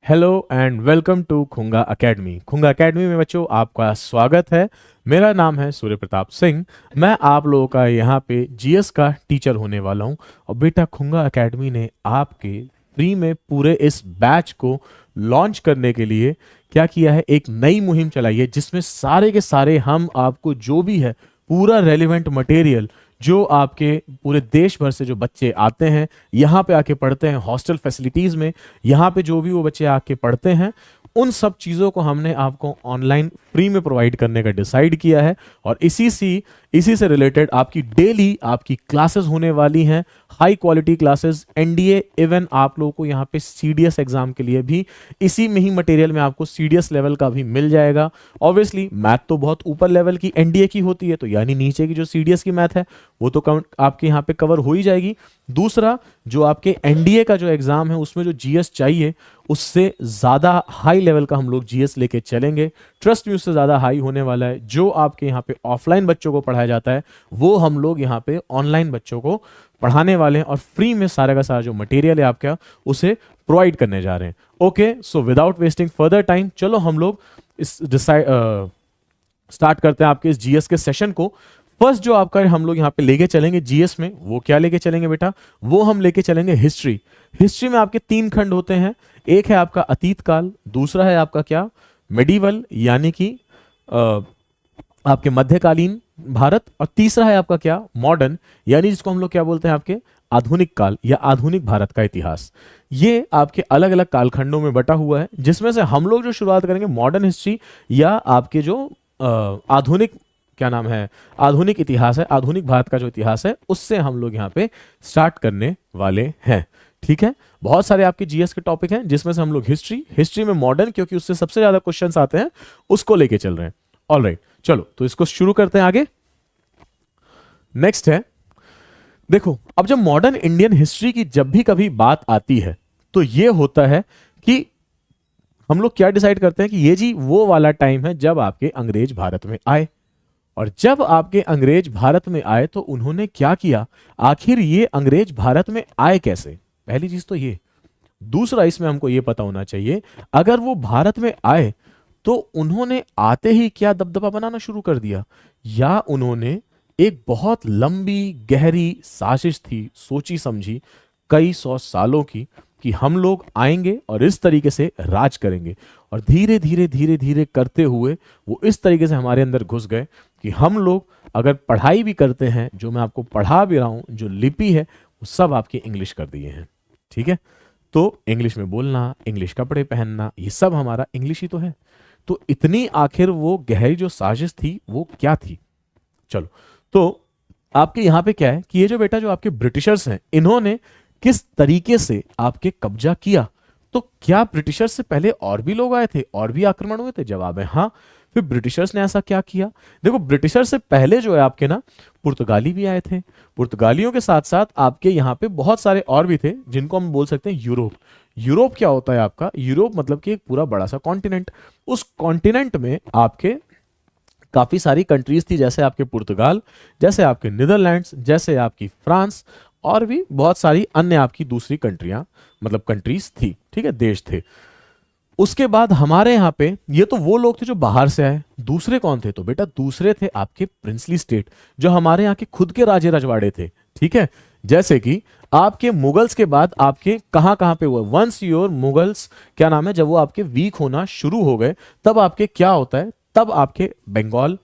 Hello and welcome to Khunga academy. Khunga academy में बच्चों आपका स्वागत है। मेरा नाम है सूर्य प्रताप सिंह। मैं आप लोगों का यहाँ पे जीएस का टीचर होने वाला हूँ। और बेटा खुंगा एकेडमी ने आपके फ्री में पूरे इस बैच को लॉन्च करने के लिए क्या किया है, एक नई मुहिम चलाई है जिसमें सारे के सारे हम आपको जो भी है पूरा रेलिवेंट मटेरियल जो आपके पूरे देश भर से जो बच्चे आते हैं यहाँ पे आके पढ़ते हैं हॉस्टल फैसिलिटीज़ में, यहाँ पे जो भी वो बच्चे आके पढ़ते हैं उन सब चीज़ों को हमने आपको ऑनलाइन फ्री में प्रोवाइड करने का डिसाइड किया है। और इसी से रिलेटेड आपकी डेली आपकी क्लासेस होने वाली हैं, high quality classes. NDA even आप लोगों को यहाँ पे सीडीएस एग्जाम के लिए भी इसी में ही मटेरियल में आपको सीडीएस लेवल का भी मिल जाएगा। ऑब्वियसली मैथ तो बहुत ऊपर लेवल की एनडीए की होती है, तो यानी नीचे की जो सीडीएस की मैथ है वो तो आपके यहाँ पे कवर हो ही जाएगी। दूसरा, जो आपके एनडीए का जो एग्जाम है उसमें जो जीएस चाहिए उससे ज़्यादा हाई लेवल का हम लोग जीएस लेके चलेंगे। ट्रस्ट में उससे ज़्यादा हाई होने वाला है। जो आपके यहाँ पे ऑफलाइन बच्चों को पढ़ाया जाता है वो हम लोग यहाँ पे ऑनलाइन बच्चों को पढ़ाने वाले हैं और फ्री में सारा का सारा जो मटेरियल है आपका उसे प्रोवाइड करने जा रहे हैं। Okay, so without wasting further time चलो हम लोग इस स्टार्ट करते हैं आपके इस जीएस के सेशन को। फर्स्ट जो आपका हम लोग यहाँ पे लेके चलेंगे जीएस में, वो क्या लेके चलेंगे बेटा, वो हम लेके चलेंगे हिस्ट्री। हिस्ट्री में आपके 3 खंड होते हैं। एक है आपका अतीत काल, दूसरा है आपका क्या मेडिवल यानी कि आपके मध्यकालीन भारत, और तीसरा है आपका क्या मॉडर्न यानी जिसको हम लोग क्या बोलते हैं आपके आधुनिक काल या आधुनिक भारत का इतिहास। ये आपके अलग अलग कालखंडों में बटा हुआ है जिसमें से हम लोग जो शुरुआत करेंगे मॉडर्न हिस्ट्री या आपके जो आधुनिक क्या नाम है आधुनिक इतिहास है, आधुनिक भारत का जो इतिहास है उससे हम लोग यहाँ पे स्टार्ट करने वाले हैं। ठीक है, बहुत सारे आपके जीएस के टॉपिक हैं जिसमें से हम लोग हिस्ट्री में मॉडर्न, क्योंकि उससे सबसे ज्यादा क्वेश्चंस आते हैं, उसको लेके चल रहे हैं। ऑलराइट, चलो तो इसको शुरू करते हैं आगे। नेक्स्ट है, देखो अब जब मॉडर्न इंडियन हिस्ट्री की जब भी कभी बात आती है तो ये होता है कि हम लोग क्या डिसाइड करते हैं कि ये जी वो वाला टाइम है जब आपके अंग्रेज भारत में आए। और जब आपके अंग्रेज भारत में आए तो उन्होंने क्या किया, आखिर ये अंग्रेज भारत में आए कैसे, पहली चीज तो ये। दूसरा, इसमें हमको ये पता होना चाहिए अगर वो भारत में आए तो उन्होंने आते ही क्या दबदबा बनाना शुरू कर दिया, या उन्होंने एक बहुत लंबी गहरी साजिश थी, सोची समझी कई 100 सालों की, कि हम लोग आएंगे और इस तरीके से राज करेंगे। और धीरे धीरे धीरे धीरे करते हुए वो इस तरीके से हमारे अंदर घुस गए कि हम लोग अगर पढ़ाई भी करते हैं, जो मैं आपको पढ़ा भी रहा हूं, जो लिपि है वो सब आपके इंग्लिश कर दिए हैं। ठीक है, तो इंग्लिश में बोलना, इंग्लिश कपड़े पहनना, ये सब हमारा इंग्लिश ही तो है। तो इतनी आखिर वो गहरी जो साजिश थी वो क्या थी। चलो, तो आपके यहाँ पे क्या है कि ये जो बेटा जो आपके ब्रिटिशर्स हैं इन्होंने किस तरीके से आपके कब्जा किया। तो क्या ब्रिटिशर्स से पहले और भी लोग आए थे, और भी आक्रमण हुए थे? जवाब है हाँ। फिर ब्रिटिशर्स ने ऐसा क्या किया? देखो, ब्रिटिशर्स से पहले जो है आपके ना पुर्तगाली भी आए थे। पुर्तगालियों के साथ साथ आपके यहाँ पे बहुत सारे और भी थे जिनको हम बोल सकते हैं यूरोप। यूरोप क्या होता है आपका? यूरोप मतलब कि एक पूरा बड़ा सा कॉन्टिनेंट। उस कॉन्टिनेंट में आपके काफी सारी कंट्रीज थी, जैसे आपके पुर्तगाल, जैसे आपके नीदरलैंड्स, जैसे आपकी फ्रांस, और भी बहुत सारी अन्य आपकी दूसरी कंट्रियां मतलब कंट्रीज थी। ठीक है, देश थे। उसके बाद हमारे यहाँ पे ये तो वो लोग थे जो बाहर से आए। दूसरे कौन थे? तो बेटा दूसरे थे आपके प्रिंसली स्टेट, जो हमारे यहाँ के खुद के राजे रजवाड़े थे। ठीक है, जैसे कि आपके मुगल्स के बाद आपके कहां कहां पे हुए, वंस योर मुगल्स क्या नाम है, जब वो आपके वीक होना शुरू हो गए तब आपके क्या होता है, तब आपके बंगाल,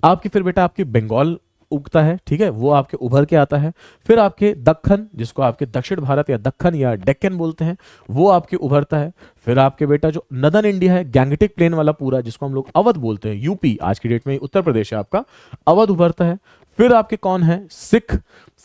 आपके फिर बेटा आपके बंगाल उगता है। ठीक है, वो आपके उभर के आता है। फिर आपके दक्खन, जिसको आपके दक्षिण भारत या दक्खन या डेक्कन बोलते हैं, वो आपके उभरता है। फिर आपके बेटा जो नदन इंडिया है, गैंगटिक प्लेन वाला पूरा, जिसको हम लोग अवध बोलते हैं, यूपी आज की डेट में उत्तर प्रदेश है आपका, अवध उभरता है। फिर आपके कौन है? सिख।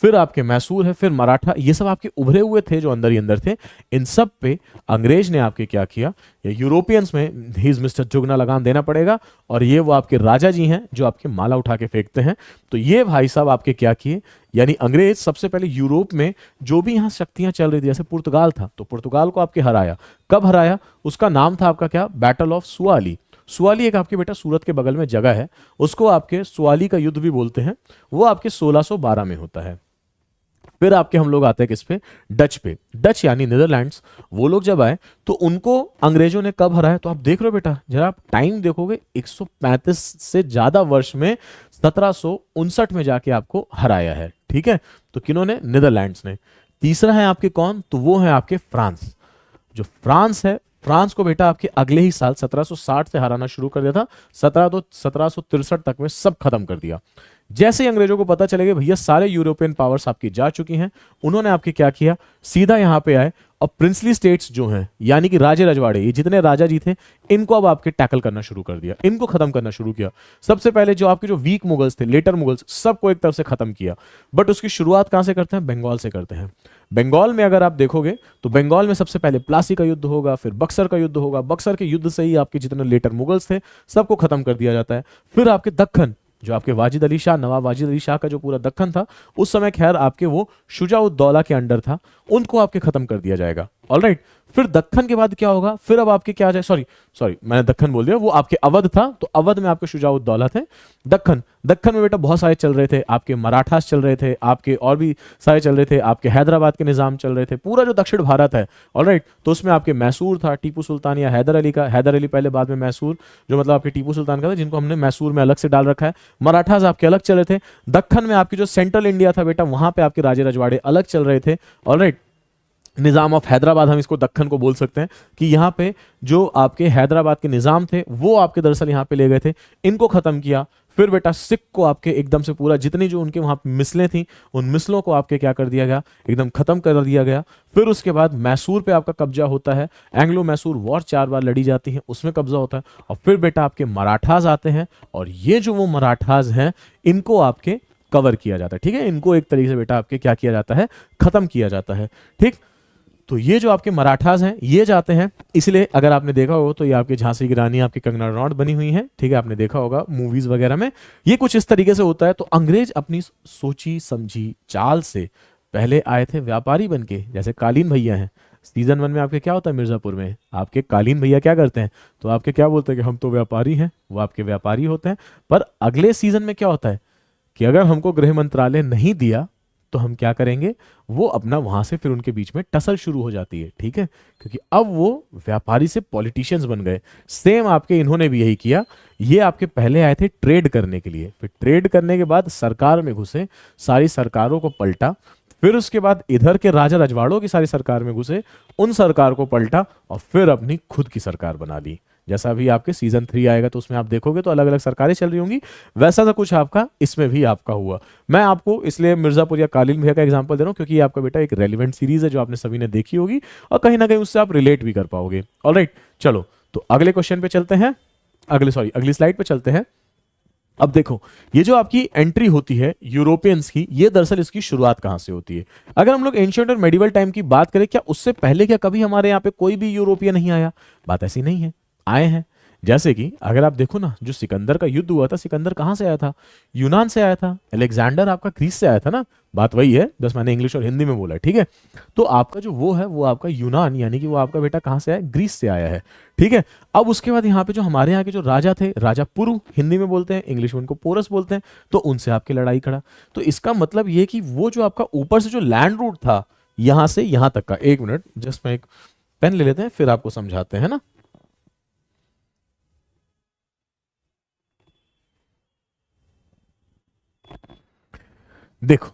फिर आपके मैसूर है, फिर मराठा। ये सब आपके उभरे हुए थे जो अंदर ही अंदर थे। इन सब पे अंग्रेज ने आपके क्या किया, या यूरोपियंस में ही इज मिस्टर जुगना लगाम देना पड़ेगा। और ये वो आपके राजा जी हैं जो आपके माला उठा के फेंकते हैं। तो ये भाई साहब आपके क्या किए, यानी अंग्रेज सबसे पहले यूरोप में जो भी यहाँ शक्तियां चल रही थी, जैसे पुर्तगाल था तो पुर्तगाल को आपके हराया। कब हराया? उसका नाम था आपका क्या? Battle of Suvali. सुआली एक आपके बेटा सूरत के बगल में जगह है, उसको आपके सुआली का युद्ध भी बोलते हैं। वो आपके 1612 में होता है। फिर आपके हम लोग आते हैं किस पे, डच पे। डच यानी नीदरलैंड्स, वो लोग जब आए तो उनको अंग्रेजों ने कब हराया, तो आप देख रहे हो बेटा, जरा आप टाइम देखोगे 135 से ज्यादा वर्ष में 1759 में जाके आपको हराया है, ठीक है। तो किन्होंने, नीदरलैंड्स ने। तीसरा है आपके कौन, तो वो है आपके फ्रांस। जो फ्रांस है, फ्रांस को बेटा आपके अगले ही साल 1760 से हराना शुरू कर दिया था, 1763 तक में सब खत्म कर दिया। जैसे ही अंग्रेजों को पता चलेगा भैया सारे यूरोपियन पावर्स आपकी जा चुकी हैं, उन्होंने आपके क्या किया, सीधा यहां पे आए और प्रिंसली स्टेट्स जो हैं, यानी कि राजे रजवाड़े, ये जितने राजा जी थे, इनको अब आपके टैकल करना शुरू कर दिया, इनको खत्म करना शुरू किया। सबसे पहले जो आपके जो वीक मुगल्स थे, लेटर मुगल्स, सबको एक तरफ से खत्म किया। बट उसकी शुरुआत कहां से करते हैं, बंगाल से करते हैं। बंगाल में अगर आप देखोगे तो बंगाल में सबसे पहले प्लासी का युद्ध होगा, फिर बक्सर का युद्ध होगा। बक्सर के युद्ध से ही आपके जितने लेटर मुगल्स थे सबको खत्म कर दिया जाता है। फिर आपके दक्खन, जो आपके वाजिद अली शाह, नवाब वाजिद अली शाह का जो पूरा दक्खन था, उस समय खैर आपके वो शुजाउद्दौला के अंडर था, उनको आपके खत्म कर दिया जाएगा। ऑलराइट, फिर दक्खन के बाद क्या होगा, फिर अब आपके क्या आ जाए, सॉरी सॉरी मैंने दक्खन बोल दिया, वो आपके अवध था, तो अवध में आपके शुजाउद्दौला थे। दक्खन, दक्खन में बेटा बहुत सारे चल रहे थे, आपके मराठास चल रहे थे, आपके और भी सारे चल रहे थे, आपके हैदराबाद के निजाम चल रहे थे, पूरा जो दक्षिण भारत है। ऑलराइट, तो उसमें आपके मैसूर था, टीपू सुल्तान या हैदर अली का, हैदर अली पहले बाद में मैसूर, जो मतलब आपके टीपू सुल्तान का था, जिनको हमने मैसूर में अलग से डाल रखा है। मराठास आपके अलग चल रहे थे। दक्खन में आपकी जो सेंट्रल इंडिया था बेटा, वहां पे आपके राजे रजवाड़े अलग चल रहे थे। ऑलराइट, निजाम ऑफ हैदराबाद हम इसको दक्खन को बोल सकते हैं, कि यहाँ पे जो आपके हैदराबाद के निजाम थे वो आपके दरअसल यहाँ पे ले गए थे, इनको खत्म किया। फिर बेटा सिख को आपके एकदम से पूरा जितनी जो उनके वहां मिसलें थी, उन मिसलों को आपके क्या कर दिया गया, एकदम खत्म कर दिया गया। फिर उसके बाद मैसूर पे आपका कब्जा होता है, एंग्लो मैसूर वॉर 4 बार लड़ी जाती है, उसमें कब्जा होता है। और फिर बेटा आपके मराठास आते हैं, और ये जो वो मराठास हैं, इनको आपके कवर किया जाता है, ठीक है। इनको एक तरीके से बेटा आपके क्या किया जाता है, खत्म किया जाता है, ठीक। तो ये जो आपके मराठास हैं ये जाते हैं, इसलिए अगर आपने देखा हो तो ये आपके झांसी की रानी, आपकी कंगना रनौत बनी हुई है, ठीक है, आपने देखा होगा मूवीज वगैरह में। ये कुछ इस तरीके से होता है। तो अंग्रेज अपनी सोची समझी चाल से पहले आए थे व्यापारी बन के, जैसे कालीन भैया हैं। सीजन 1 में आपके क्या होता है, मिर्जापुर में आपके कालीन भैया क्या करते हैं, तो आपके क्या बोलते हैं कि हम तो व्यापारी हैं, वो आपके व्यापारी होते हैं। पर अगले सीजन में क्या होता है कि अगर हमको गृह मंत्रालय नहीं दिया तो हम क्या करेंगे, वो अपना वहां से फिर उनके बीच में टसल शुरू हो जाती है, ठीक है, क्योंकि अब वो व्यापारी से पॉलिटिशियंस बन गए। सेम आपके इन्होंने भी यही किया। ये आपके पहले आए थे ट्रेड करने के लिए, फिर ट्रेड करने के बाद सरकार में घुसे, सारी सरकारों को पलटा, फिर उसके बाद इधर के राजा रजवाड़ों की सारी सरकार में घुसे, उन सरकार को पलटा, और फिर अपनी खुद की सरकार बना ली। जैसा अभी आपके सीजन 3 आएगा तो उसमें आप देखोगे तो अलग अलग सरकारें चल रही होंगी, वैसा सा कुछ आपका इसमें भी आपका हुआ। मैं आपको इसलिए मिर्जापुर या कालीन भैया का एग्जांपल दे रहा हूं क्योंकि ये आपका बेटा एक रेलिवेंट सीरीज है जो आपने सभी ने देखी होगी, और कहीं ना कहीं उससे आप रिलेट भी कर पाओगे। ऑलराइट, चलो तो अगले क्वेश्चन पे चलते हैं, अगली स्लाइड पे चलते हैं। अब देखो, ये जो आपकी एंट्री होती है यूरोपियंस की, ये दरअसल इसकी शुरुआत कहां से होती है। अगर हम लोग एंशिएंट और मेडिवल टाइम की बात करें, क्या उससे पहले क्या कभी हमारे यहाँ पे कोई भी यूरोपियन नहीं आया, बात ऐसी नहीं है, आए हैं। जैसे कि अगर आप देखो ना, जो सिकंदर का युद्ध हुआ था, सिकंदर कहां से आया था, यूनान से आया था। अलेक्जेंडर आपका ग्रीस से आया था ना, बात वही है, बस मैंने इंग्लिश और हिंदी में बोला, ठीक है। तो आपका जो वो है वो आपका यूनान, यानी कि वो आपका बेटा कहां से आया, ग्रीस से आया है, ठीक है। अब उसके बाद यहाँ पे जो हमारे यहाँ के जो राजा थे, राजा पुरु हिंदी में बोलते हैं, इंग्लिश में उनको पोरस बोलते हैं, तो उनसे आपकी लड़ाई खड़ा। तो इसका मतलब ये कि वो जो आपका ऊपर से जो लैंड रूट था यहां से यहां तक का, एक मिनट जस्ट मैं एक पेन ले लेते हैं फिर आपको समझाते हैं ना। देखो,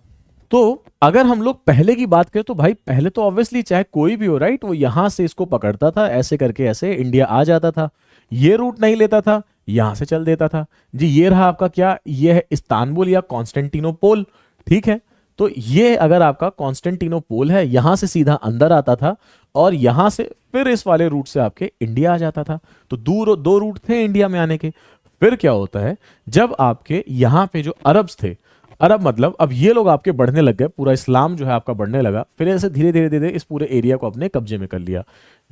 तो अगर हम लोग पहले की बात करें तो भाई पहले तो ऑब्वियसली चाहे कोई भी हो, राइट, वो यहां से इसको पकड़ता था, ऐसे करके ऐसे इंडिया आ जाता था, ये रूट नहीं लेता था, यहां से चल देता था जी। ये रहा आपका क्या, ये है इस्तांबुल या कॉन्स्टेंटिनोपोल, ठीक है। तो ये अगर आपका कॉन्स्टेंटिनोपोल है, यहां से सीधा अंदर आता था, और यहां से फिर इस वाले रूट से आपके इंडिया आ जाता था। तो दूर दो रूट थे इंडिया में आने के। फिर क्या होता है, जब आपके यहां पे जो अरब्स थे, अरब मतलब अब ये लोग आपके बढ़ने लग गए, पूरा इस्लाम जो है आपका बढ़ने लगा, फिर ऐसे धीरे धीरे धीरे इस पूरे एरिया को अपने कब्जे में कर लिया।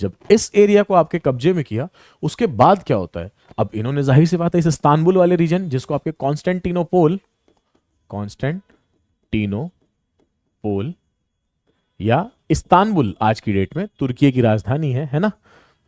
जब इस एरिया को आपके कब्जे में किया, उसके बाद क्या होता है, अब इन्होंने जाहिर सी बात है इस इस्तांबुल वाले रीजन, जिसको आपके कॉन्स्टेंटिनोपोल या इस्तांबुल आज की डेट में तुर्की की राजधानी है ना,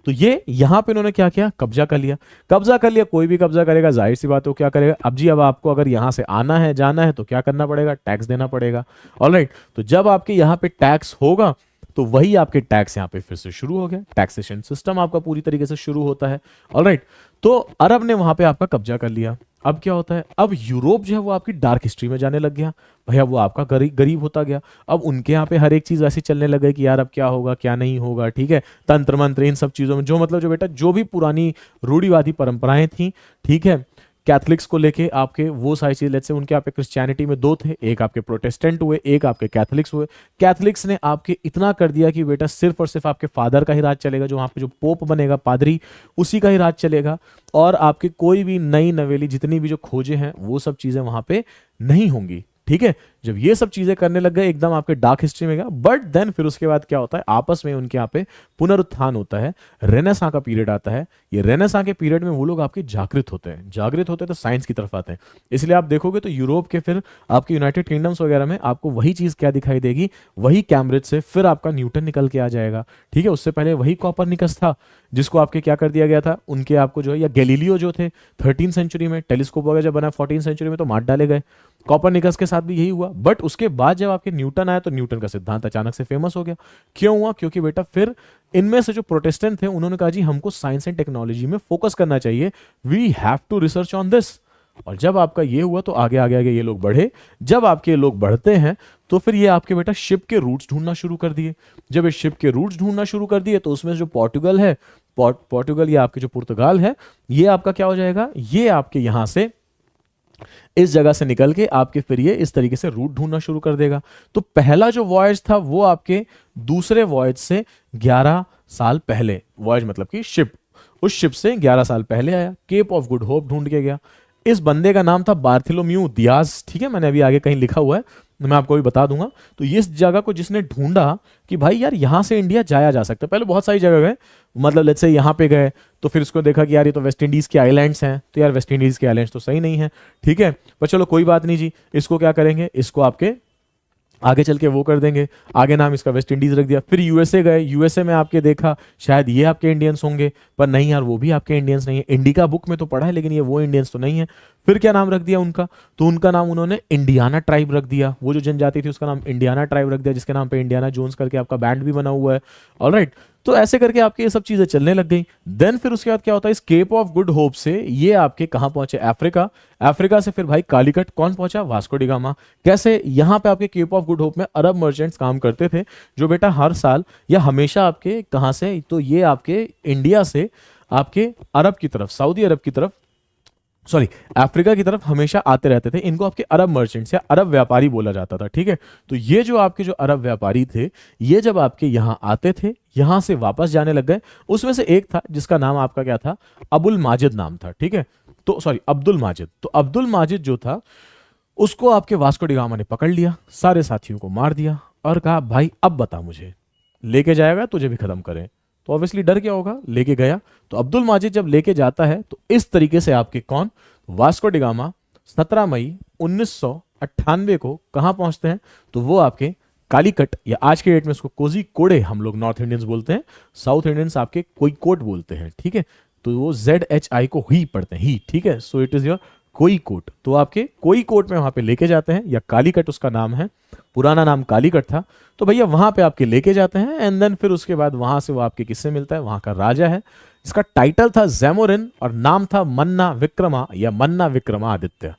तो ये यहां पे इन्होंने क्या किया, कब्जा कर लिया। कब्जा कर लिया, कोई भी कब्जा करेगा, जाहिर सी बात है वो क्या करेगा, अब जी अब आपको अगर यहां से आना है जाना है तो क्या करना पड़ेगा, टैक्स देना पड़ेगा। ऑलराइट, तो जब आपके यहाँ पे टैक्स होगा तो वही आपके टैक्स यहाँ पे फिर से शुरू हो गया, टैक्सेशन सिस्टम आपका पूरी तरीके से शुरू होता है। ऑलराइट, तो अरब ने वहां पे आपका कब्जा कर लिया। अब क्या होता है, अब यूरोप जो है वो आपकी डार्क हिस्ट्री में जाने लग गया, भैया वो आपका गरीब होता गया। अब उनके यहाँ पे हर एक चीज ऐसी चलने लग गई कि यार अब क्या होगा क्या नहीं होगा, ठीक है, तंत्र मंत्र इन सब चीजों में जो मतलब जो बेटा जो भी पुरानी रूढ़िवादी परंपराएं थी, ठीक है, कैथलिक्स को लेके आपके वो सारी चीज, लेट्स से उनके यहाँ पे क्रिश्चियनिटी में दो थे, एक आपके प्रोटेस्टेंट हुए, एक आपके कैथलिक्स हुए। कैथलिक्स ने आपके इतना कर दिया कि बेटा सिर्फ और सिर्फ आपके फादर का ही राज चलेगा, जो वहाँ पे जो पोप बनेगा पादरी, उसी का ही राज चलेगा, और आपके कोई भी नई नवेली जितनी भी जो खोजें हैं वो सब चीजें वहां पे नहीं होंगी। ठीक है, जब ये सब चीजें करने लग गए एकदम आपके डार्क हिस्ट्री में गया। बट देन फिर उसके बाद क्या होता है, आपस में उनके यहाँ पे पुनरुत्थान होता है, रेनेसां का पीरियड आता है। ये रेनेसां के पीरियड में वो लोग आपके जागृत होते हैं, जागृत होते हैं तो साइंस की तरफ आते हैं। इसलिए आप देखोगे तो यूरोप के फिर आपके यूनाइटेड किंगडम्स वगैरह में आपको वही चीज क्या दिखाई देगी, वही कैम्ब्रिज से फिर आपका न्यूटन निकल के आ जाएगा। ठीक है, उससे पहले वही कॉपरनिकस था जिसको आपके क्या कर दिया गया था, उनके आपको जो है, या गैलीलियो जो थे 13 सेंचुरी में, टेलीस्कोप वगैरह जब बना 14 सेंचुरी में तो मार डाले गए। कॉपरनिकस के साथ भी यही हुआ। बट उसके बाद जब आपके न्यूटन आया तो न्यूटन का सिद्धांत अचानक से फेमस हो गया। क्यों हुआ, क्योंकि बेटा फिर इनमें से जो प्रोटेस्टेंट थे उन्होंने कहा जी हमको साइंस एंड टेक्नोलॉजी में फोकस करना चाहिए, we have to research on this. और जब आपका ये हुआ तो आगे आगे आगे ये लोग बढ़े। जब आपके लोग बढ़ते हैं तो फिर ये आपके बेटा शिप के रूट्स ढूंढना शुरू कर दिए। जब ये शिप के रूट्स ढूंढना शुरू कर दिए तो उसमें जो पोर्टुगल है, पोर्टुगल या आपके जो पुर्तगाल है, ये आपका क्या हो जाएगा, ये आपके यहां से इस जगह से निकल के आपके फिर ये इस तरीके से रूट ढूंढना शुरू कर देगा। तो पहला जो वॉयज था वो आपके दूसरे वॉयज से 11 साल पहले, वॉयज मतलब कि शिप, उस शिप से 11 साल पहले आया, केप ऑफ गुड होप ढूंढ के गया। इस बंदे का नाम था बार्थोलोम्यू दियाज। ठीक है, मैंने अभी आगे कहीं लिखा हुआ है, मैं आपको भी बता दूंगा। तो इस जगह को जिसने ढूंढा कि भाई यार यहां से इंडिया जाया जा सकता है, पहले बहुत सारी जगह गए, मतलब लेट्स से यहां पे गए तो फिर उसको देखा कि यार ये तो वेस्ट इंडीज के आइलैंड्स हैं, तो यार वेस्ट इंडीज के आइलैंड्स तो सही नहीं है। ठीक है, पर चलो कोई बात नहीं जी, इसको क्या करेंगे, इसको आपके आगे चल के वो कर देंगे, आगे नाम इसका वेस्ट इंडीज रख दिया। फिर यूएसए गए, यूएसए में आपके देखा शायद ये आपके इंडियंस होंगे, पर नहीं यार वो भी आपके इंडियंस नहीं है, इंडिका बुक में तो पढ़ा है लेकिन ये वो इंडियंस तो नहीं है। फिर क्या नाम रख दिया उनका, तो उनका नाम उन्होंने इंडियाना ट्राइब रख दिया। वो जो जनजाति थी उसका नाम इंडियाना ट्राइब रख दिया, जिसके नाम पे इंडियाना जोन्स करके आपका बैंड भी बना हुआ है। ऑलराइट, तो ऐसे करके आपके ये सब चीजें चलने लग गई। देन फिर उसके बाद क्या होता है, इस केप ऑफ गुड होप से ये आपके कहां पहुंचे, अफ्रीका। अफ्रीका से फिर भाई कालीकट कौन पहुंचा, वास्को डी गामा। कैसे, यहां पे आपके केप ऑफ गुड होप में अरब मर्चेंट्स काम करते थे, जो बेटा हर साल या हमेशा आपके कहां से, तो ये आपके इंडिया से आपके अरब की तरफ, सऊदी अरब की तरफ, सॉरी अफ्रीका की तरफ हमेशा आते रहते थे। इनको आपके अरब मर्चेंट्स या अरब व्यापारी बोला जाता था। ठीक है, तो ये जो आपके जो अरब व्यापारी थे, ये जब आपके यहां आते थे, यहां से वापस जाने लग गए। उसमें से एक था जिसका नाम आपका क्या था, अबुल माजिद नाम था। ठीक है, तो सॉरी अब्दुल माजिद। तो अब्दुल माजिद जो था उसको आपके वास्को डी गामा ने पकड़ लिया, सारे साथियों को मार दिया और कहा भाई अब बता मुझे, लेके जाएगा तुझे भी खत्म करें। तो ऑब्वियसली डर क्या होगा, लेके गया। तो अब्दुल माजिद जब लेके जाता है तो इस तरीके से आपके कौन, वास्को डी गामा 17 मई 1998 को कहां पहुंचते हैं, तो वो आपके कालीकट, या आज के डेट में उसको कोझिकोडे हम लोग नॉर्थ इंडियंस बोलते हैं, साउथ इंडियंस आपके कोझिकोड बोलते हैं। ठीक है, तो वो ZHI को ही पढ़ते हैं, ही। ठीक है, so it is your Kozhikode. तो आपके कोझिकोड में वहां पे लेके जाते हैं, या कालीकट उसका नाम है, पुराना नाम कालीकट था। तो भैया वहां पे आपके लेके जाते हैं एंड देन फिर उसके बाद वहां से वो आपके किससे मिलता है, वहां का राजा है जिसका टाइटल था जैमोरिन और नाम था मन्ना विक्रमा या मन्ना विक्रमादित्य।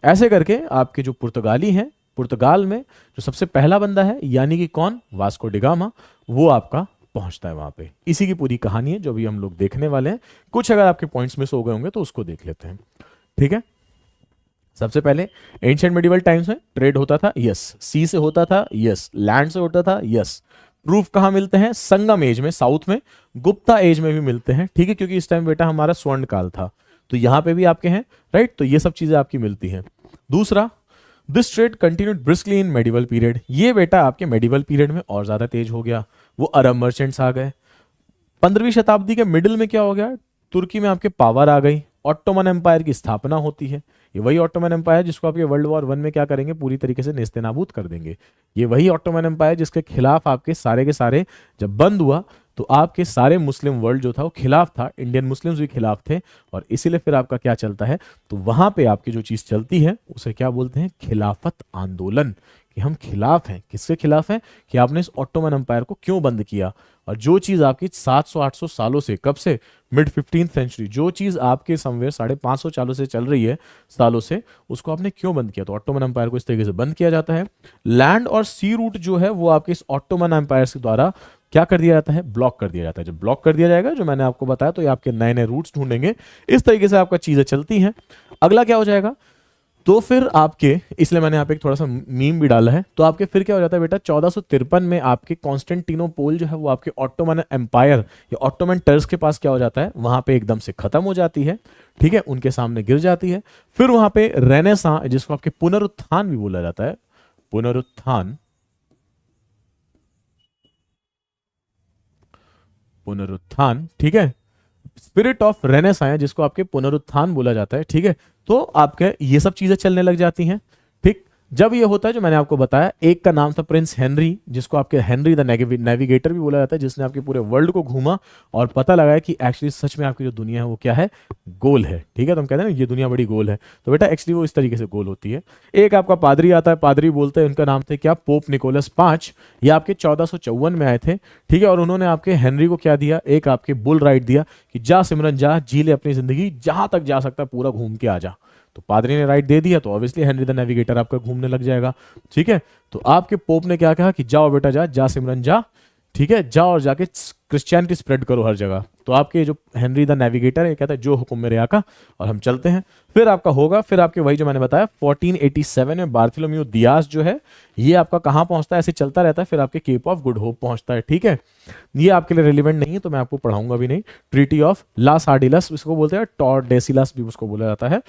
ऐसे करके आपके जो पुर्तगाली हैं, पुर्तगाल में जो सबसे पहला बंदा है यानी कि कौन, वास्को डी गामा, वो आपका पहुंचता है वहां पे। इसी की पूरी कहानी है जो अभी हम लोग देखने वाले हैं। कुछ अगर आपके पॉइंट्स मिस हो गए होंगे तो उसको देख लेते हैं। ठीक है, सबसे पहले एंशिएंट मेडिवल टाइम्स में ट्रेड होता था, यस। सी से होता था, यस। लैंड से होता था, यस। प्रूफ कहां मिलते हैं, संगम एज में साउथ में, गुप्ता एज में भी मिलते हैं। ठीक है, क्योंकि इस टाइम बेटा हमारा स्वर्ण काल था, तो यहां पे भी आपके हैं, राइट। तो ये सब चीजें आपकी मिलती हैं। दूसरा, this trade continued briskly in medieval period. ये बेटा आपके मेडिवल पीरियड में और ज्यादा तेज हो गया, वो अरब मर्चेंट्स आ गए। 15वीं शताब्दी के मिडिल में क्या हो गया, तुर्की में आपके पावर आ गई, ऑटोमन एम्पायर की स्थापना होती है। ये वही ऑटोमन एम्पायर जिसको आपके वर्ल्ड वॉर 1 में क्या करेंगे, पूरी तरीके से नेस्तनाबूद कर देंगे। ये वही ऑटोमन एम्पायर जिसके खिलाफ आपके सारे के सारे जब बंद हुआ तो आपके सारे मुस्लिम वर्ल्ड जो था वो खिलाफ था, इंडियन मुस्लिम्स भी खिलाफ थे, और इसीलिए फिर आपका क्या चलता है, तो वहां पे आपकी जो चीज चलती है उसे क्या बोलते हैं, खिलाफत आंदोलन, कि हम खिलाफ हैं। किसके खिलाफ हैं, कि आपने इस ऑटोमन एम्पायर को क्यों बंद किया। और जो चीज आपकी 700-800 सालों से, कब से, मिड 15th सेंचुरी, जो चीज आपके समवेयर 550 सालों से चल रही है, सालों से, उसको आपने क्यों बंद किया। तो ऑटोमन एम्पायर को इस तरीके से बंद किया जाता है। लैंड और सी रूट जो है वो आपके इस ऑटोमन एम्पायर के द्वारा क्या कर दिया जाता है, ब्लॉक कर दिया जाता है। जब ब्लॉक कर दिया जाएगा, जो मैंने आपको बताया, तो ये आपके नए नए रूट्स ढूंढेंगे। इस तरीके से आपका चीजें चलती हैं। अगला क्या हो जाएगा, तो फिर आपके, इसलिए मैंने यहाँ पे एक थोड़ा सा मीम भी डाला है, तो आपके फिर क्या हो जाता है बेटा, 1453 में आपके कॉन्स्टेंटिनोपोल जो है वो आपके ऑटोमन एम्पायर या ऑटोमन टर्स के पास क्या हो जाता है, वहां पे एकदम से खत्म हो जाती है। ठीक है, उनके सामने गिर जाती है। फिर वहां पे रेनेसां, जिसको आपके पुनरुत्थान भी बोला जाता है, पुनरुत्थान, पुनरुत्थान, ठीक है, स्पिरिट ऑफ रेनेसां है जिसको आपके पुनरुत्थान बोला जाता है। ठीक है, तो आपके ये सब चीजें चलने लग जाती हैं। ठीक, जब ये होता है, जो मैंने आपको बताया, एक का नाम था प्रिंस हेनरी, जिसको आपके हेनरी द नेविगेटर भी बोला जाता है, जिसने आपके पूरे वर्ल्ड को घूमा और पता लगाया कि एक्चुअली सच में आपकी जो दुनिया है वो क्या है, गोल है। ठीक है, तो हम कहते हैं ना ये दुनिया बड़ी गोल है, तो बेटा एक्चुअली वो इस तरीके से गोल होती है। एक आपका पादरी आता है, पादरी बोलते हैं, उनका नाम थे क्या, पोप निकोलस 5। ये आपके 1454 में आए थे। ठीक है, और उन्होंने आपके हेनरी को क्या दिया, एक आपके बुल राइट दिया कि जा सिमरन जा, जी ले अपनी जिंदगी, जहां तक जा सकता है पूरा घूम के आ जा। तो पादरी ने राइट दे दिया, तो ऑब्वियसली हेनरी द नेविगेटर आपका घूमने लग जाएगा। ठीक है, तो आपके पोप ने क्या कहा कि जाओ बेटा जा, जा सिमरन जा, ठीक है, जा और जाके क्रिश्चियनिटी स्प्रेड करो हर जगह। तो आपके जो हेनरी द नेविगेटर है कहता है जो हुक्म मेरे आका, और हम चलते हैं। फिर आपका होगा, फिर आपके वही जो मैंने बताया 1487 में बार्थोलोम्यू दियास जो है, ये आपका कहाँ पहुंचता है, ऐसे चलता रहता है, फिर आपके केप ऑफ गुड होप पहुंचता है। ठीक है, ये आपके लिए रिलेवेंट नहीं है तो मैं आपको पढ़ाऊंगा भी नहीं। ट्रीटी ऑफ लास आर्डिलस इसको बोलते हैं, टॉर्डेसिलस भी उसको बोला जाता है।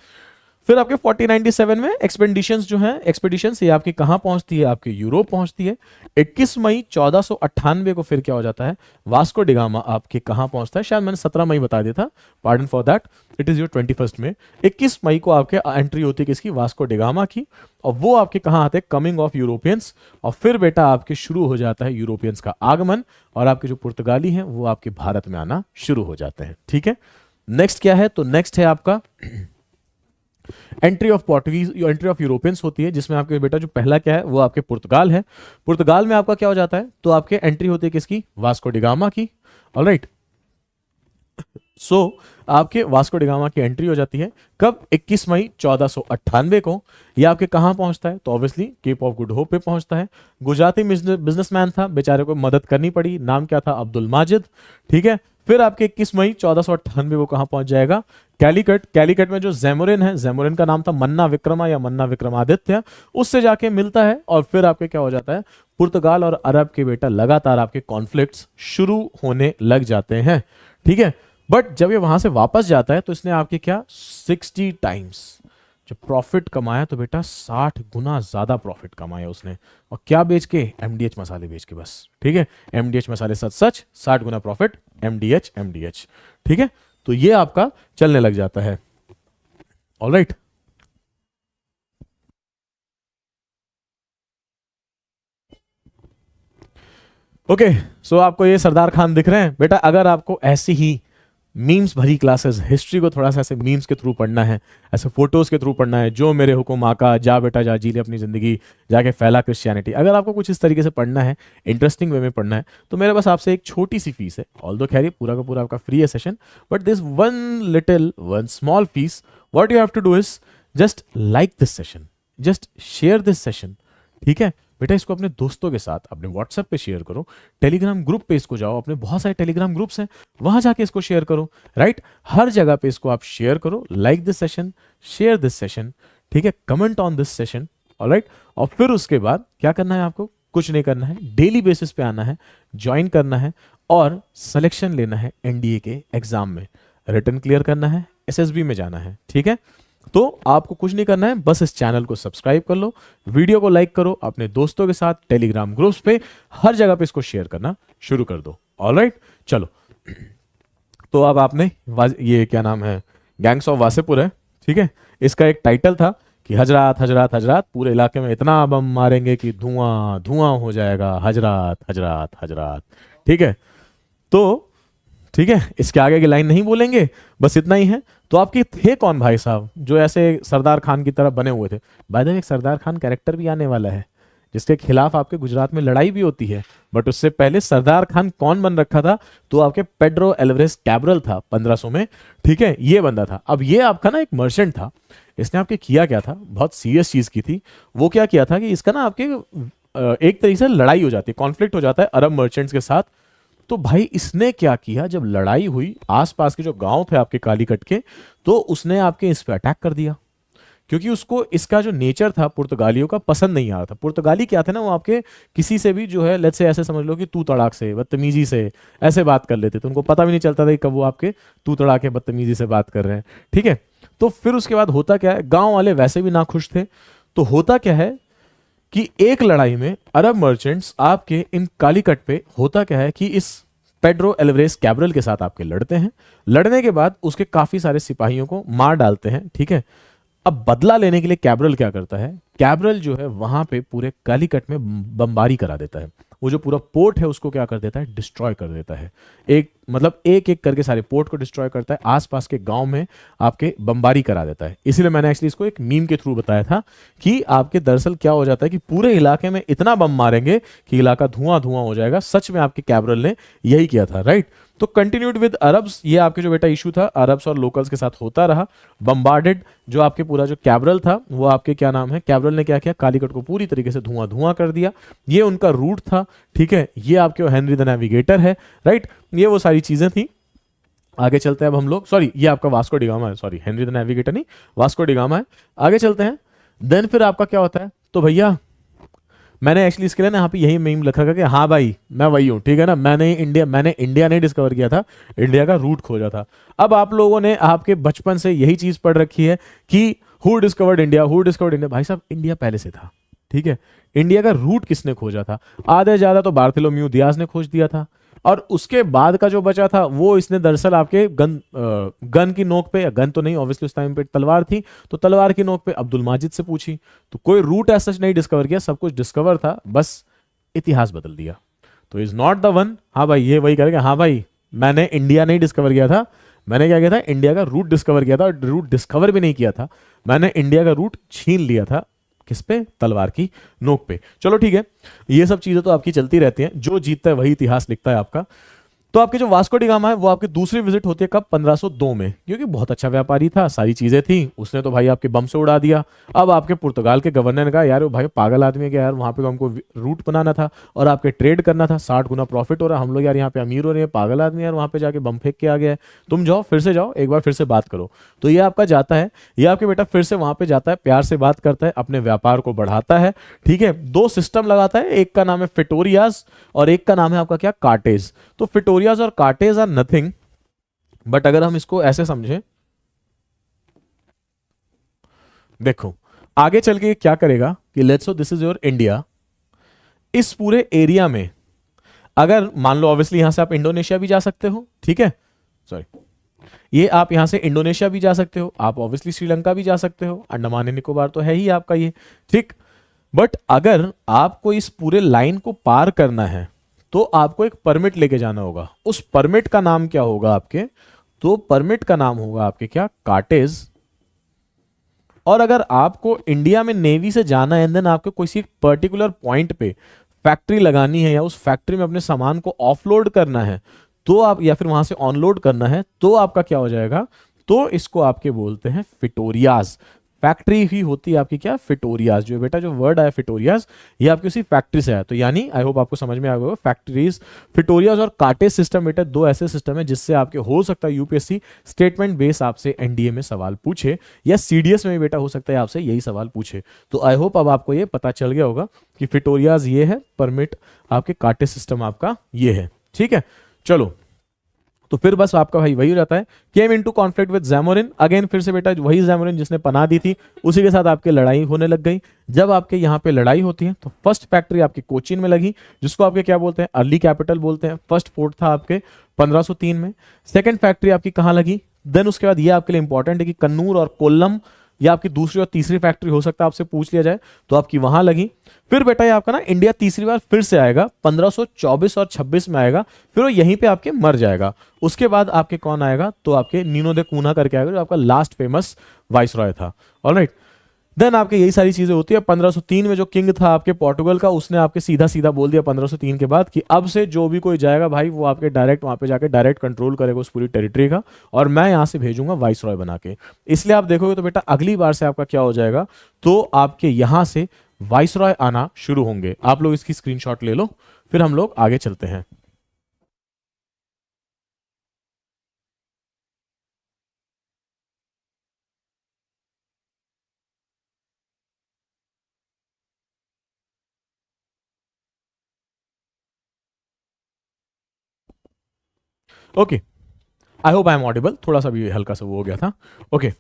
फिर आपके 1497 में एक्सपेडिशंस जो हैं, एक्सपेडिशंस ये आपकी कहां पहुंचती है, आपके यूरोप पहुंचती है। 21 मई 1498 को फिर क्या हो जाता है, वास्को डिगामा आपके कहां पहुंचता है, शायद मैंने 17 मई बता दिया था, pardon for that, it is your 21 में। 21 मई को आपके एंट्री होती है किसकी, वास्को डिगामा की, और वो आपके कहां आते हैं, कमिंग ऑफ यूरोपियंस। और फिर बेटा आपके शुरू हो जाता है यूरोपियंस का आगमन, और आपके जो पुर्तगाली हैं वो आपके भारत में आना शुरू हो जाते हैं। ठीक है, नेक्स्ट क्या है, तो नेक्स्ट है आपका entry of Portuguese, entry of Europeans होती है, जिसमें आपके बेटा जो पहला क्या है वो आपके पुर्तगाल है। पुर्तगाल में आपका क्या हो जाता है, तो आपके एंट्री होती है किसकी, वास्को डिगामा की। ऑलराइट, सो आपके वास्को डिगामा की एंट्री हो जाती है कब, 21 मई 1498 को। ये आपके कहां पहुंचता है, तो obviously Cape of Good Hope पे पहुंचता है। गुजराती बिजनेसमैन था, बेचारे को मदद करनी पड़ी, नाम क्या था, अब्दुल माजिद। ठीक है, फिर आपके 21 मई 1498 को कहां पहुंच जाएगा, कैलीकट। कैलीकट में जो जैमोरिन है, जैमोरिन का नाम था मन्ना विक्रमा या मन्ना विक्रमादित्य, उससे जाके मिलता है। और फिर आपके क्या हो जाता है, पुर्तगाल और अरब के बेटा लगातार आपके कॉन्फ्लिक्ट्स शुरू होने लग जाते हैं। ठीक है, बट जब ये वहां से वापस जाता है तो इसने आपके क्या 60 टाइम्स जब प्रॉफिट कमाया, तो बेटा 60 गुना ज्यादा प्रॉफिट कमाया उसने। और क्या बेच के, एमडीएच मसाले बेच के बस। ठीक है, एमडीएच मसाले सच सच, 60 गुना प्रॉफिट, एमडीएच एमडीएच। ठीक है, तो ये आपका चलने लग जाता है। ऑलराइट, ओके, सो आपको ये सरदार खान दिख रहे हैं बेटा। अगर आपको ऐसी ही मीम्स भरी क्लासेस, हिस्ट्री को थोड़ा सा ऐसे मीम्स के थ्रू पढ़ना है, ऐसे फोटोज के थ्रू पढ़ना है, जो मेरे हुकुम आका, जा बेटा जा, जी ले अपनी जिंदगी, जाके फैला क्रिश्चियनिटी, अगर आपको कुछ इस तरीके से पढ़ना है, इंटरेस्टिंग वे में पढ़ना है, तो मेरे पास आपसे एक छोटी सी फीस है। ऑल्दो खैर ये पूरा का पूरा आपका फ्री है session, but this one small fees, what you have to do is just like this session, just share this session. ठीक है बेटा, इसको अपने दोस्तों के साथ अपने व्हाट्सएप पे शेयर करो, टेलीग्राम ग्रुप पे इसको जाओ, अपने बहुत सारे टेलीग्राम ग्रुप्स हैं वहां जाके इसको शेयर करो। राइट, हर जगह पे इसको आप शेयर करो, like this session, share this session, ठीक है, comment on this session. Alright, और फिर उसके बाद क्या करना है आपको, कुछ नहीं करना है, डेली बेसिस पे आना है, ज्वाइन करना है और सिलेक्शन लेना है एनडीए के एग्जाम में, रिटन क्लियर करना है, एसएसबी में जाना है। ठीक है, तो आपको कुछ नहीं करना है, बस इस चैनल को सब्सक्राइब कर लो, वीडियो को लाइक करो, अपने दोस्तों के साथ टेलीग्राम ग्रुप्स पे हर जगह पे इसको शेयर करना शुरू कर दो। ऑलराइट, चलो, तो अब आपने ये क्या नाम है, गैंग्स ऑफ वासेपुर है। ठीक है, इसका एक टाइटल था कि हजरात हजरात हजरात, पूरे इलाके में इतना बम मारेंगे कि धुआं धुआं हो जाएगा, हजरात हजरात हजरात। ठीक है, तो ठीक है, इसके आगे की लाइन नहीं बोलेंगे, बस इतना ही है। तो आपके थे कौन भाई साहब जो ऐसे सरदार खान की तरह बने हुए थे? बाय द वे एक सरदार खान कैरेक्टर भी आने वाला है जिसके खिलाफ आपके गुजरात में लड़ाई भी होती है, बट उससे पहले सरदार खान कौन बन रखा था? तो आपके पेड्रो एल्वरेज कैब्रल था 1500 में। ठीक है, ये बंदा था। अब ये आपका ना एक मर्चेंट था, इसने आपके किया क्या था, बहुत सीरियस चीज की थी। वो क्या किया था कि इसका ना आपके एक तरीके से लड़ाई हो जाती है, कॉन्फ्लिक्ट हो जाता है अरब मर्चेंट्स के साथ। तो भाई इसने क्या किया, जब लड़ाई हुई आसपास के जो गांव थे आपके कालीकट के, तो उसने आपके इस पे अटैक कर दिया, क्योंकि उसको इसका जो नेचर था पुर्तगालियों का पसंद नहीं आ रहा था। पुर्तगाली क्या थे ना, वो आपके किसी से भी जो है लेट्स से ऐसे समझ लो कि तू तड़ाक से बदतमीजी से ऐसे बात कर लेते थे, उनको पता भी नहीं चलता था कि कब वो आपके तू तड़ाके बदतमीजी से बात कर रहे हैं। ठीक है, तो फिर उसके बाद होता क्या है, गांव वाले वैसे भी ना खुश थे, तो होता क्या है कि एक लड़ाई में अरब मर्चेंट्स आपके इन कालीकट पे, होता क्या है कि इस पेड्रो एल्वरेज कैब्रल के साथ आपके लड़ते हैं। लड़ने के बाद उसके काफी सारे सिपाहियों को मार डालते हैं। ठीक है, अब बदला लेने के लिए कैब्रल क्या करता है, कैब्रल जो है वहां पे पूरे कालीकट में बमबारी करा देता है। वो जो पूरा पोर्ट है उसको क्या कर देता है, डिस्ट्रॉय कर देता है। एक मतलब एक एक करके सारे पोर्ट को डिस्ट्रॉय करता है, आसपास के गांव में आपके बमबारी करा देता है। इसीलिए मैंने एक्चुअली इसको एक मीम के थ्रू बताया था कि आपके दरअसल क्या हो जाता है कि पूरे इलाके में इतना बम मारेंगे कि इलाका धुआं धुआं हो जाएगा। सच में आपके कैब्रल ने यही किया था, राइट। तो कंटिन्यूड विद अरब्स, ये आपके जो बेटा इशू था अरब्स और लोकल्स के साथ होता रहा। बम्बार्डेड जो आपके पूरा जो कैब्रल था वो आपके क्या नाम है, कैब्रल ने क्या किया, कालीकट को पूरी तरीके से धुआं धुआं कर दिया। ये उनका रूट था। ठीक है, ये आपके हेनरी द नेविगेटर है, राइट। ये वो सारी चीजें थी। आगे चलते हैं अब हम लोग, सॉरी ये आपका वास्को डिगामा है, सॉरी हेनरी द नेविगेटर नहीं, वास्को डिगामा है। आगे चलते हैं। देन फिर आपका क्या होता है, तो भैया मैंने एक्चुअली इसके लिए ना यहाँ पे यही मीम लिखा कि हाँ भाई मैं वही हूँ, ठीक है ना, मैंने इंडिया नहीं डिस्कवर किया था, इंडिया का रूट खोजा था। अब आप लोगों ने आपके बचपन से यही चीज पढ़ रखी है कि who discovered India, who discovered India. भाई साहब इंडिया पहले से था, ठीक है। इंडिया का रूट किसने खोजा था, आधे ज्यादा तो बार्थोलोम्यू दियाज ने खोज दिया था, और उसके बाद का जो बचा था वो इसने दरअसल आपके गन की नोक पे, या गन तो नहीं ऑब्वियसली उस टाइम पे तलवार थी, तो तलवार की नोक पे अब्दुल माजिद से पूछी। तो कोई रूट ऐसा नहीं डिस्कवर किया, सब कुछ डिस्कवर था, बस इतिहास बदल दिया। तो इज नॉट द वन। हाँ भाई ये वही करेगा, हाँ भाई मैंने इंडिया नहीं डिस्कवर किया था, मैंने क्या किया था, इंडिया का रूट डिस्कवर किया था, और रूट डिस्कवर भी नहीं किया था, मैंने इंडिया का रूट छीन लिया था। किस पे, तलवार की नोक पे। चलो ठीक है, ये सब चीजें तो आपकी चलती रहती हैं, जो जीतता है वही इतिहास लिखता है आपका। तो आपके जो वास्को डी गामा है वो आपकी दूसरी विजिट होती है कब, 1502 में, क्योंकि बहुत अच्छा व्यापारी था, सारी चीजें थी, उसने तो भाई आपके बम से उड़ा दिया। अब आपके पुर्तगाल के गवर्नर ने कहा यार वो भाई पागल आदमी है क्या यार, वहां पे तो हमको रूट बनाना था और आपके ट्रेड करना था, 60 गुना प्रॉफिट हो रहा, हम लोग यार यहाँ पे अमीर हो रहे हैं, पागल आदमी यार वहां पे जाके बम फेंक के आ गया है, तुम जाओ फिर से जाओ, एक बार फिर से बात करो। तो ये आपका जाता है, ये आपके बेटा फिर से वहां पे जाता है, प्यार से बात करता है, अपने व्यापार को बढ़ाता है। ठीक है, दो सिस्टम लगाता है, एक का नाम है फिटोरियाज और एक का नाम है आपका क्या, कार्टेज। तो फिटोरियाज और कार्टेज आर नथिंग, बट अगर हम इसको ऐसे समझें, देखो आगे चल के क्या करेगा कि let's so this is your India, इस पूरे एरिया में अगर मान लो ऑब्वियसली यहां से आप इंडोनेशिया भी जा सकते हो, ठीक है, सॉरी ये आप यहां से इंडोनेशिया भी जा सकते हो, आप ऑब्वियसली श्रीलंका भी जा सकते हो, अंडमान एंड निकोबार तो है ही आपका ये, ठीक। बट अगर आपको इस पूरे लाइन को पार करना है तो आपको एक परमिट लेके जाना होगा। उस परमिट का नाम क्या होगा आपके, तो परमिट का नाम होगा आपके क्या, कार्टेज। और अगर आपको इंडिया में नेवी से जाना है, देन आपको किसी पर्टिकुलर पॉइंट पे फैक्ट्री लगानी है या उस फैक्ट्री में अपने सामान को ऑफलोड करना है, तो आप, या फिर वहां से ऑनलोड करना है, तो आपका क्या हो जाएगा, तो इसको आपके बोलते हैं फिटोरियाज। फैक्ट्री ही होती है आपकी क्या, फिटोरियाज। जो बेटा जो वर्ड आया फिटोरियाज, ये आपकी उसी फैक्ट्री से आया। तो यानी आई होप आपको समझ में आ गया, फैक्ट्रीज, फिटोरियाज और कार्टेज सिस्टम बेटा दो ऐसे सिस्टम है जिससे आपके हो सकता है यूपीएससी स्टेटमेंट बेस आपसे एनडीए में सवाल पूछे, या सीडीएस में भी बेटा हो सकता है आपसे यही सवाल पूछे। तो आई होप अब आपको ये पता चल गया होगा कि फिटोरियाज ये है, परमिट आपके कार्टेज सिस्टम आपका ये है, ठीक है। चलो तो फिर बस आपका भाई वही हो जाता है, came into conflict with Zamorin, again फिर से बेटा वही ज़ैमोरिन जिसने पनाह दी थी, उसी के साथ आपके लड़ाई होने लग गई। जब आपके यहाँ पे लड़ाई होती है तो फर्स्ट फैक्ट्री आपकी कोचीन में लगी, जिसको आपके क्या बोलते हैं, अर्ली कैपिटल बोलते हैं। फर्स्ट फोर्ट था आपके 1503 में। सेकंड फैक्ट्री आपकी कहाँ लगी, देन उसके बाद ये आपके लिए इंपॉर्टेंट है कि कन्नूर और कोल्लम, या आपकी दूसरी और तीसरी फैक्ट्री हो सकता है आपसे पूछ लिया जाए, तो आपकी वहां लगी। फिर बेटा ये आपका ना इंडिया तीसरी बार फिर से आएगा, 1524 और 26 में आएगा, फिर वो यहीं पे आपके मर जाएगा। उसके बाद आपके कौन आएगा, तो आपके नीनो दे कूना करके आएगा, जो आपका लास्ट फेमस वाइसरॉय था। ऑलराइट, देन आपके यही सारी चीजें होती है। 1503 में जो किंग था आपके पोर्टुगल का, उसने आपके सीधा सीधा बोल दिया 1503 के बाद कि अब से जो भी कोई जाएगा भाई, वो आपके डायरेक्ट वहां पे जाके डायरेक्ट कंट्रोल करेगा उस पूरी टेरिटरी का, और मैं यहां से भेजूंगा वाइसरॉय बना के। इसलिए आप देखोगे तो बेटा अगली बार से आपका क्या हो जाएगा, तो आपके यहां से वाइसरॉय आना शुरू होंगे। आप लोग इसकी स्क्रीनशॉट ले लो, फिर हम लोग आगे चलते हैं। Okay, I hope I am audible, थोड़ा सा भी हल्का सा वो हो गया था। ओके,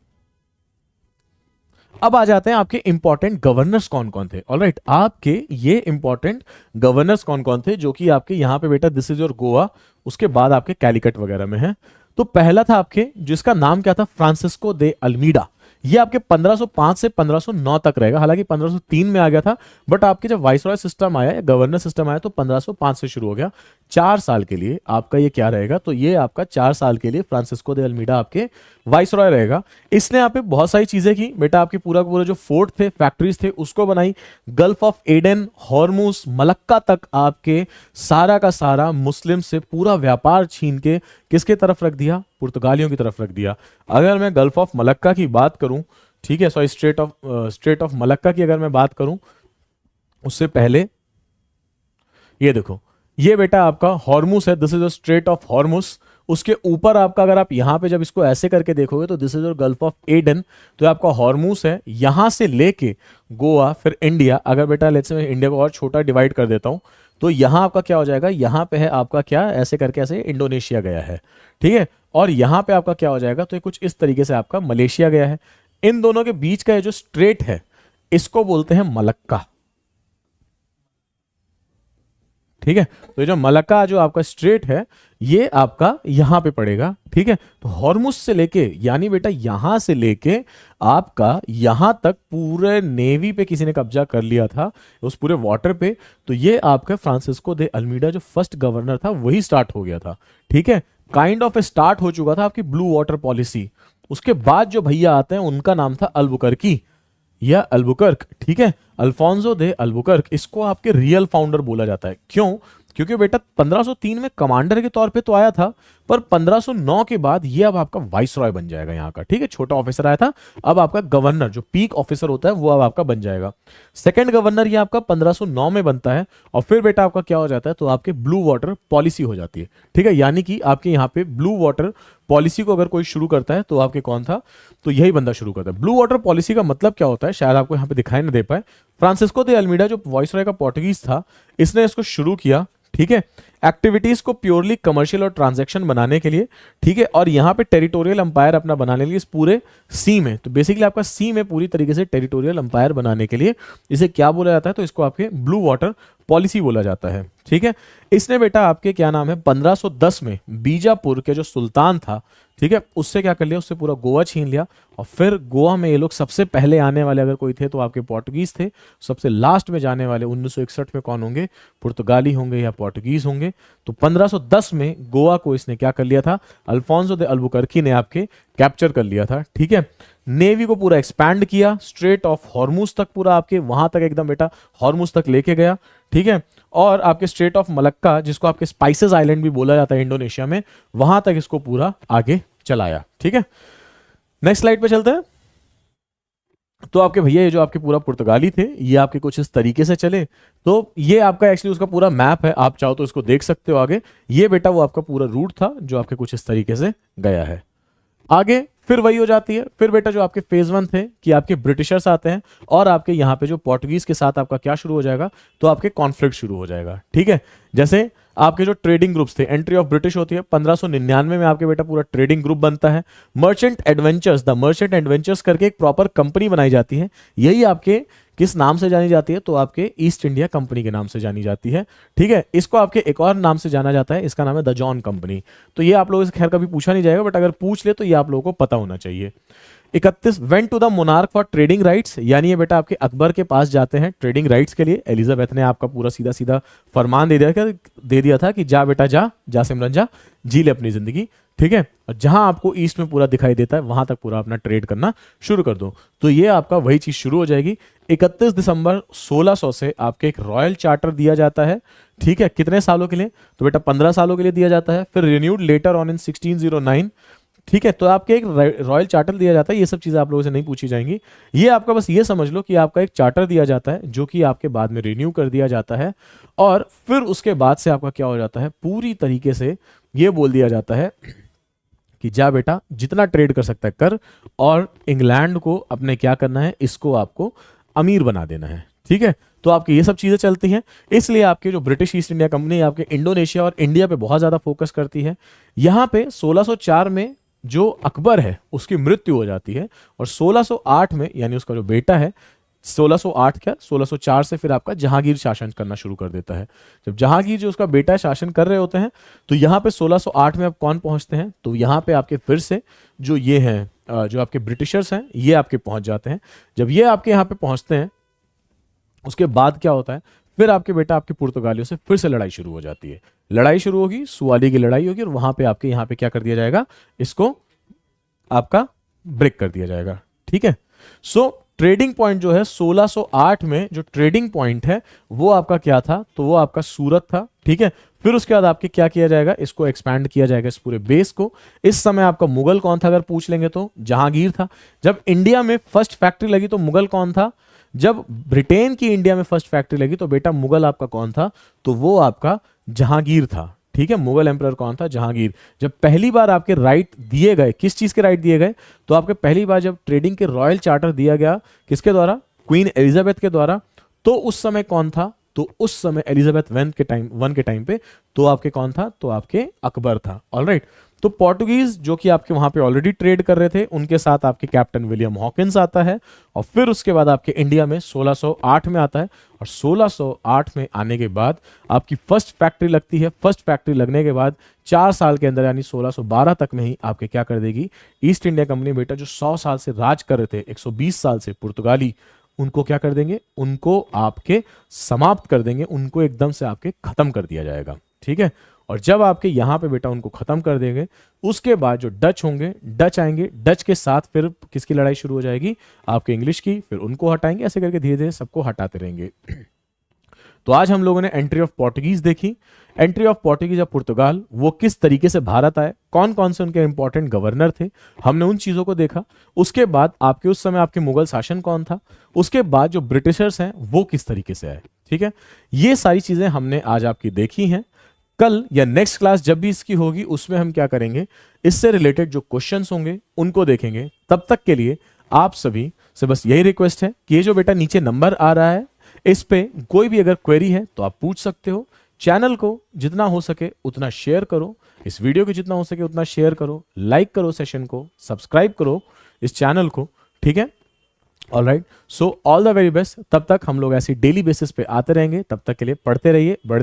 अब आ जाते हैं आपके इंपॉर्टेंट गवर्नर्स कौन कौन थे। ऑलराइट, आपके ये इंपॉर्टेंट गवर्नर्स कौन कौन थे, जो कि आपके यहाँ पे बेटा दिस इज योर गोवा, उसके बाद आपके कैलिकट वगैरह में है। तो पहला था आपके, जिसका नाम क्या था, फ्रांसिस्को दे अल्मीडा। ये आपके 1505 से 1509 तक रहेगा, हालांकि 1503 में आ गया था, बट आपके जब वाइसरॉय सिस्टम आया या गवर्नर सिस्टम आया तो 1505 से शुरू हो गया। 4 साल के लिए आपका ये क्या रहेगा, तो ये आपका 4 साल के लिए फ्रांसिस्को दे अल्मीडा आपके वाइसरॉय रहेगा। इसने यहाँ पे बहुत सारी चीजें की बेटा, आपके पूरा पूरा जो फोर्ट थे, फैक्ट्रीज थे, उसको बनाई। Gulf of Aden, Hormuz, Malacca तक आपके सारा का सारा मुस्लिम से पूरा व्यापार छीन के किसके तरफ रख दिया, पुर्तगालियों की तरफ रख दिया। अगर मैं गल्फ ऑफ मलक्का की बात करूं, ठीक है, सॉरी स्ट्रेट ऑफ मलक्का की अगर मैं बात करूं, उससे पहले ये देखो, ये बेटा आपका हॉर्मुस है, this is the straight of Hormuz. उसके ऊपर आपका अगर आप यहां पे जब इसको ऐसे करके देखोगे तो this is your gulf of Aden. तो आपका हॉर्मुस है, यहां से लेके गोवा फिर इंडिया। अगर बेटा लेट्स से मैं इंडिया को और छोटा डिवाइड कर देता हूं, तो यहां आपका क्या हो जाएगा, यहां पे है आपका क्या, ऐसे करके ऐसे इंडोनेशिया गया है, ठीक है, और यहां पे आपका क्या हो जाएगा, तो ये कुछ इस तरीके से आपका मलेशिया गया है। इन दोनों के बीच का ये जो स्ट्रेट है, इसको बोलते हैं मलक्का, ठीक है। तो ये जो मलक्का जो आपका स्ट्रेट है, ये आपका यहां पे पड़ेगा, ठीक है। तो हॉर्मुस से लेके, यानी बेटा यहां से लेके आपका यहां तक पूरे नेवी पे किसी ने कब्जा कर लिया था, उस पूरे वाटर पे। तो ये आपका फ्रांसिस्को दे अल्मीडा जो फर्स्ट गवर्नर था, वही स्टार्ट हो गया था, ठीक है। काइंड ऑफ स्टार्ट हो चुका था आपकी ब्लू वाटर पॉलिसी। उसके बाद जो भैया आते हैं उनका नाम था अल्बुकर्की या अल्बुकर्क, ठीक है, अल्फोंसो दे अल्बुकर्क। इसको आपके रियल फाउंडर बोला जाता है। क्यों? क्योंकि बेटा 1503 में कमांडर के तौर पे तो आया था, पर 1509 के बाद ये अब आपका वाइसरॉय बन जाएगा यहाँ का, ठीक है। छोटा ऑफिसर आया था, अब आपका गवर्नर जो पीक ऑफिसर होता है वो अब आपका बन जाएगा। सेकंड गवर्नर ये आपका 1509 में बनता है, और फिर बेटा आपका क्या हो जाता है, तो आपके ब्लू वाटर पॉलिसी हो जाती है, ठीक है। यानी कि आपके यहाँ पे ब्लू वाटर पॉलिसी को अगर कोई शुरू करता है, तो आपके कौन था, तो यही बंदा शुरू करता है। ब्लू वाटर पॉलिसी का मतलब क्या होता है, शायद आपको यहाँ पे दिखाई ना दे पाए। फ्रांसिस्को दे अल्मीडा जो वाइसरॉय का पोर्टुगीज था, इसने इसको शुरू किया, ठीक है, एक्टिविटीज को प्योरली कमर्शियल और ट्रांजैक्शन बनाने के लिए, ठीक है। और यहां पे टेरिटोरियल अंपायर अपना बनाने के लिए इस पूरे सी में, तो बेसिकली आपका सी में पूरी तरीके से टेरिटोरियल अंपायर बनाने के लिए इसे क्या बोला जाता है, तो इसको आपके ब्लू वाटर पॉलिसी बोला जाता है, ठीक है। इसने बेटा आपके क्या नाम है, 1510 में बीजापुर के जो सुल्तान था, ठीक है, उससे क्या कर लिया, उससे पूरा गोवा छीन लिया। और फिर गोवा में ये लोग सबसे पहले आने वाले अगर कोई थे तो आपके पोर्टुगीज थे। सबसे लास्ट में जाने वाले 1961 में कौन होंगे, पुर्तगाली होंगे या पोर्टुगीज होंगे। तो 1510 में गोवा को इसने क्या कर लिया था, अल्फोंसो दे अल्बुकर्की ने आपके कैप्चर कर लिया था, ठीक है। नेवी को पूरा एक्सपैंड किया, स्ट्रेट ऑफ हॉर्मुज तक पूरा आपके वहां तक एकदम बेटा हॉर्मुज तक लेके गया, ठीक है। और आपके स्ट्रेट ऑफ मलक्का, जिसको आपके स्पाइसेस आइलैंड भी बोला जाता है इंडोनेशिया में, वहां तक इसको पूरा आगे चलाया, ठीक है। नेक्स्ट स्लाइड पे चलते हैं। तो आपके भैया ये जो आपके पूरा पुर्तगाली थे, ये आपके कुछ इस तरीके से चले। तो ये आपका एक्चुअली उसका पूरा मैप है, आप चाहो तो इसको देख सकते हो आगे। ये बेटा वो आपका पूरा रूट था जो आपके कुछ इस तरीके से गया है। आगे फिर वही हो जाती है। फिर बेटा जो आपके फेज 1 थे कि आपके ब्रिटिशर्स आते हैं, और आपके यहाँ पे जो पोर्टुगीज के साथ आपका क्या शुरू हो जाएगा, तो आपके कॉन्फ्लिक्ट शुरू हो जाएगा, ठीक है। जैसे आपके जो ट्रेडिंग ग्रुप्स थे, एंट्री ऑफ ब्रिटिश होती है 1599 में, आपके बेटा पूरा ट्रेडिंग ग्रुप बनता है। Merchant adventures, the merchant adventures करके एक प्रॉपर कंपनी बनाई जाती है। यही आपके किस नाम से जानी जाती है, तो आपके ईस्ट इंडिया कंपनी के नाम से जानी जाती है, ठीक है। इसको आपके एक और नाम से जाना जाता है, इसका नाम है द जॉन कंपनी। तो ये आप लोगों से खैर कभी पूछा नहीं जाएगा, बट अगर पूछ ले तो ये आप लोगों को पता होना चाहिए। 31 went to the monarch for trading rights, यानी ये बेटा आपके अकबर के पास जाते हैं ट्रेडिंग राइट्स के लिए। एलिजाबेथ ने आपका पूरा सीधा सीधा फरमान दे दिया था कि जा बेटा जा, जा सिमरन जा, जी ले अपनी जिंदगी, ठीक है। और जहां आपको ईस्ट में पूरा दिखाई देता है वहां तक पूरा अपना ट्रेड करना शुरू कर दो। तो ये आपका वही चीज शुरू हो जाएगी। 31 दिसंबर 1600 से आपके एक रॉयल चार्टर दिया जाता है, ठीक है। कितने सालों के लिए? तो बेटा 15 सालों के लिए दिया जाता है। फिर रिन्यूड लेटर ऑन इन 1609, ठीक है। तो आपके एक रॉयल चार्टर दिया जाता है। ये सब चीजें आप लोगों से नहीं पूछी जाएंगी, ये आपका बस ये समझ लो कि आपका एक चार्टर दिया जाता है जो कि आपके बाद में रिन्यू कर दिया जाता है। और फिर उसके बाद से आपका क्या हो जाता है, पूरी तरीके से ये बोल दिया जाता है कि जा बेटा जितना ट्रेड कर सकता है कर, और इंग्लैंड को अपने क्या करना है, इसको आपको अमीर बना देना है, ठीक है। तो आपकी ये सब चीजें चलती हैं। इसलिए आपके जो ब्रिटिश ईस्ट इंडिया कंपनी आपके इंडोनेशिया और इंडिया पे बहुत ज्यादा फोकस करती है। यहां पे 1604 में जो अकबर है उसकी मृत्यु हो जाती है, और 1608 में यानी उसका जो बेटा है, 1608 क्या 1604 से फिर आपका जहांगीर शासन करना शुरू कर देता है। जब जहांगीर जो उसका बेटा शासन कर रहे होते हैं, तो यहाँ पे 1608 में अब कौन पहुंचते हैं, तो यहाँ पे आपके फिर से जो ये हैं जो आपके ब्रिटिशर्स हैं ये आपके पहुंच जाते हैं। जब ये आपके यहाँ पे पहुंचते हैं उसके बाद क्या होता है, फिर आपके बेटा आपके पुर्तगालियों से फिर से लड़ाई शुरू हो जाती है। लड़ाई शुरू होगी, सुवाली की लड़ाई होगी, और वहां पे आपके यहाँ पे क्या कर दिया जाएगा, इसको आपका ब्रेक कर दिया जाएगा, ठीक है। सो ट्रेडिंग पॉइंट जो है 1608 में जो ट्रेडिंग पॉइंट है वो आपका क्या था, तो वो आपका सूरत था, ठीक है। फिर उसके बाद आपके क्या किया जाएगा, इसको एक्सपैंड किया जाएगा इस पूरे बेस को। इस समय आपका मुगल कौन था अगर पूछ लेंगे तो जहांगीर था। जब इंडिया में फर्स्ट फैक्ट्री लगी तो मुगल कौन था, जब ब्रिटेन की इंडिया में फर्स्ट फैक्ट्री लगी तो बेटा मुगल आपका कौन था, तो वो आपका जहांगीर था, ठीक है। मुगल एम्परर कौन था, जहांगीर। जब पहली बार आपके राइट दिए गए, किस चीज के राइट दिए गए, तो आपके पहली बार जब ट्रेडिंग के रॉयल चार्टर दिया गया किसके द्वारा, क्वीन एलिजाबेथ के द्वारा, तो उस समय कौन था, तो उस समय एलिजाबेथ वन के टाइम पे तो आपके कौन था, तो आपके अकबर था, ऑलराइट। तो पोर्टुगीज जो कि आपके वहां पे ऑलरेडी ट्रेड कर रहे थे, उनके साथ आपके कैप्टन विलियम हॉकिंस आता है, और फिर उसके बाद आपके इंडिया में 1608 में आता है। और 1608 में आने के बाद आपकी फर्स्ट फैक्ट्री लगती है। फर्स्ट फैक्ट्री लगने के बाद 4 साल के अंदर यानी 1612 तक में ही आपके क्या कर देगी, ईस्ट इंडिया कंपनी बेटा जो 100 साल से राज कर रहे थे, 120 साल से पुर्तगाली, उनको क्या कर देंगे, उनको आपके समाप्त कर देंगे, उनको एकदम से आपके खत्म कर दिया जाएगा, ठीक है। और जब आपके यहां पे बेटा उनको खत्म कर देंगे, उसके बाद जो डच होंगे, डच आएंगे, डच के साथ फिर किसकी लड़ाई शुरू हो जाएगी, आपके इंग्लिश की, फिर उनको हटाएंगे, ऐसे करके धीरे धीरे सबको हटाते रहेंगे। तो आज हम लोगों ने एंट्री ऑफ पोर्टुगीज देखी। एंट्री ऑफ पोर्टुगीज या पुर्तगाल, वो किस तरीके से भारत आए, कौन कौन से उनके इंपॉर्टेंट गवर्नर थे, हमने उन चीजों को देखा। उसके बाद आपके उस समय आपके मुगल शासन कौन था, उसके बाद जो ब्रिटिशर्स हैं वो किस तरीके से आए, ठीक है। ये सारी चीजें हमने आज आपकी देखी हैं। कल या नेक्स्ट क्लास जब भी इसकी होगी उसमें हम क्या करेंगे, इससे रिलेटेड जो क्वेश्चंस होंगे उनको देखेंगे। तब तक के लिए आप सभी से बस यही रिक्वेस्ट है कि ये जो बेटा नीचे नंबर आ रहा है, इस पे कोई भी अगर क्वेरी है तो आप पूछ सकते हो। चैनल को जितना हो सके उतना शेयर करो, इस वीडियो को जितना हो सके उतना शेयर करो, लाइक करो सेशन को, सब्सक्राइब करो इस चैनल को, ठीक है। Alright, so all the very best. तब तक हम लोग ऐसी डेली बेसिस पे आते रहेंगे, तब तक के लिए पढ़ते रहिए, बढ़ते